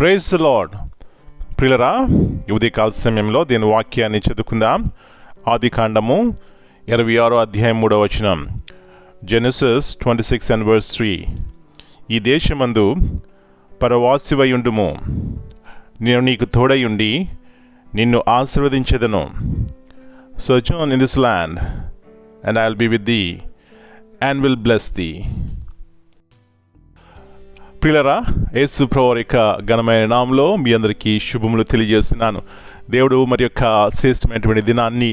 Praise the lord. ప్రియులరా, ఈ ఉదయకాల సమయంలో దీని వాక్యాన్ని చదువుకుందాం. ఆదికాండము 26వ అధ్యాయం 3వ వచనం. జెనసిస్ 26:3. ఈ దేశమందు పరవాసివై ఉండుము, నేను నీకు తోడయుండి నిన్ను ఆశీర్వదించెదను. Sojourn in this land, and I will be with thee, and will bless thee. ప్రియులరా, యేసు ప్రభువు యొక్క ఘనమైన నామములో మీ అందరికీ శుభములు తెలియజేస్తున్నాను. దేవుడు మరి యొక్క శ్రేష్టమైనటువంటి దినాన్ని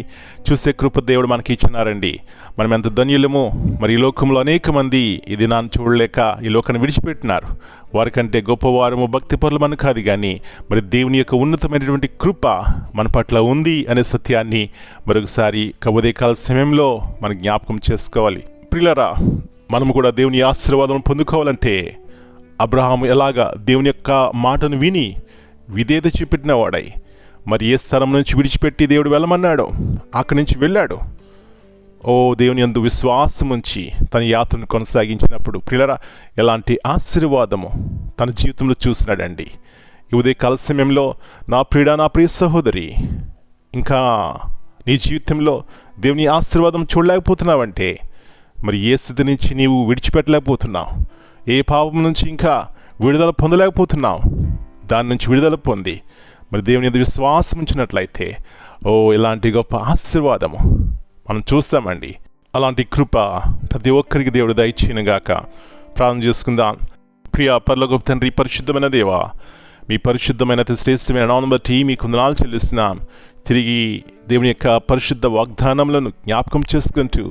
చూసే కృప దేవుడు మనకి ఇచ్చినారండి. మనం ఎంత ధన్యులము. మరి ఈ లోకంలో అనేక మంది ఈ దినాన్ని చూడలేక ఈ లోకాన్ని విడిచిపెట్టినారు. వారికంటే గొప్పవారము భక్తిపరులు మన కాదు, కానీ మరి దేవుని యొక్క ఉన్నతమైనటువంటి కృప మన పట్ల ఉంది అనే సత్యాన్ని మరొకసారి ఉదయకాల సమయంలో మనం జ్ఞాపకం చేసుకోవాలి. ప్రియులరా, మనము కూడా దేవుని ఆశీర్వాదం పొందుకోవాలంటే అబ్రహాము ఎలాగా దేవుని యొక్క మాటను విని విధేయత చూపెట్టిన వాడై మరి ఏ స్థలం నుంచి విడిచిపెట్టి దేవుడు వెళ్ళమన్నాడో అక్కడి నుంచి వెళ్ళాడు. దేవుని యందు విశ్వాసం ఉంచి తన యాత్రను కొనసాగించినప్పుడు ప్రియులరా ఎలాంటి ఆశీర్వాదము తన జీవితంలో చూసినాడండి. ఈ ఉదయకాల సమయంలో నా ప్రియ సహోదరి, ఇంకా నీ జీవితంలో దేవుని ఆశీర్వాదం చూడలేకపోతున్నావంటే మరి ఏ స్థితి నుంచి నీవు విడిచిపెట్టలేకపోతున్నావు, ఏ పాపం నుంచి ఇంకా విడుదల పొందలేకపోతున్నావు, దాని నుంచి విడుదల పొంది మరి దేవుని మీద విశ్వాసం ఉంచినట్లయితే ఇలాంటి గొప్ప ఆశీర్వాదము మనం చూస్తామండి. అలాంటి కృప ప్రతి ఒక్కరికి దేవుడు దయచేయనుగాక. ప్రార్థన చేసుకుందాం. ప్రియ పరలోకపు తండ్రి, పరిశుద్ధమైన దేవా, మీ పరిశుద్ధమైన శ్రేష్టమైన నామమును బట్టి మీకు వందనాలు చెల్లిస్తున్నాం. తిరిగి దేవుని యొక్క పరిశుద్ధ వాగ్దానములను జ్ఞాపకం చేసుకుంటూ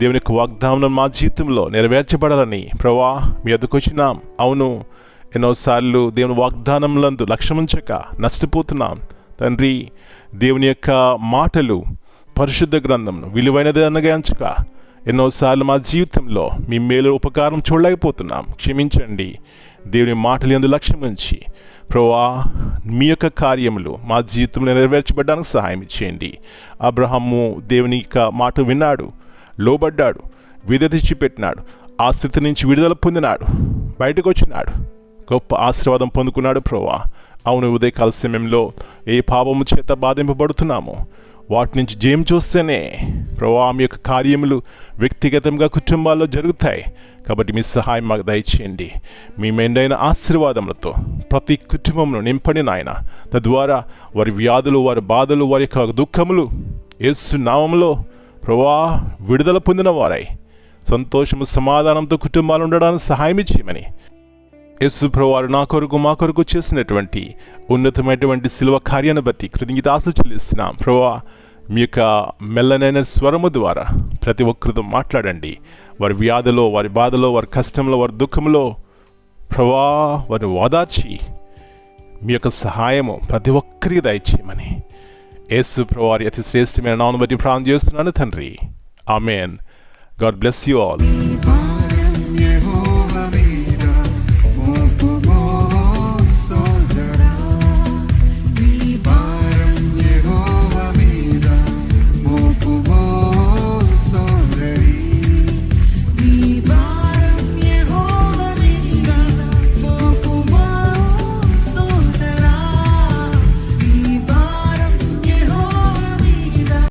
దేవుని యొక్క వాగ్దానం మా జీవితంలో నెరవేర్చబడాలని ప్రభువా మీ వద్దకు వచ్చినాం. అవును, ఎన్నోసార్లు దేవుని వాగ్దానములందు లక్ష్యముంచక నష్టపోతున్నాం తండ్రి. దేవుని యొక్క మాటలు పరిశుద్ధ గ్రంథంను విలువైనది అనగా ఎంచక ఎన్నోసార్లు మా జీవితంలో మీ మేలు ఉపకారం చూడలేకపోతున్నాం. క్షమించండి. దేవుని మాటలు యందు లక్ష్యం ఉంచి ప్రభువా మీ యొక్క కార్యములు మా జీవితంలో నెరవేర్చబడడానికి సహాయం చేయండి. అబ్రహాము దేవుని యొక్క మాట విన్నాడు, లోబడ్డాడు, విధేయత పెట్టినాడు, ఆ స్థితి నుంచి విడుదల పొందినాడు, బయటకు వచ్చినాడు, గొప్ప ఆశీర్వాదం పొందుకున్నాడు ప్రభువా. అవును, ఉదయకాల సమయంలో ఏ పాపము చేత బాధింపబడుతున్నామో వాటి నుంచి జయం చూస్తేనే ప్రభువా మీ యొక్క కార్యములు వ్యక్తిగతంగా కుటుంబాల్లో జరుగుతాయి. కాబట్టి మీ సహాయం మాకు దయచేయండి. మీ మెండైన ఆశీర్వాదములతో ప్రతి కుటుంబంలో నింపండి నాయన. తద్వారా వారి వ్యాధులు, వారి బాధలు, వారి యొక్క దుఃఖములు యేసు నామములో ప్రభువా విడుదల పొందిన వారై సంతోషము సమాధానంతో కుటుంబాలు ఉండడానికి సహాయం చేయమని యేసు ప్రభువారు నా కొరకు మా కొరకు చేసినటువంటి ఉన్నతమైనటువంటి శిలువ కార్యాన్ని బట్టి కృతజ్ఞతాస్తుతులు చెల్లిస్తున్నాం. ప్రభువా మీ యొక్క మెల్లనైన స్వరము ద్వారా ప్రతి ఒక్కరితో మాట్లాడండి. వారి వ్యాధిలో, వారి బాధలో, వారి కష్టంలో, వారి దుఃఖంలో ప్రభువా వారిని ఓదార్చి మీ యొక్క సహాయము ప్రతి ఒక్కరికి దయచేయమని యేసు ప్రభువారి అతి శ్రేష్టమైన నామమును బట్టి ప్రార్థన చేస్తున్నాను తండ్రి. Amen. God bless you all.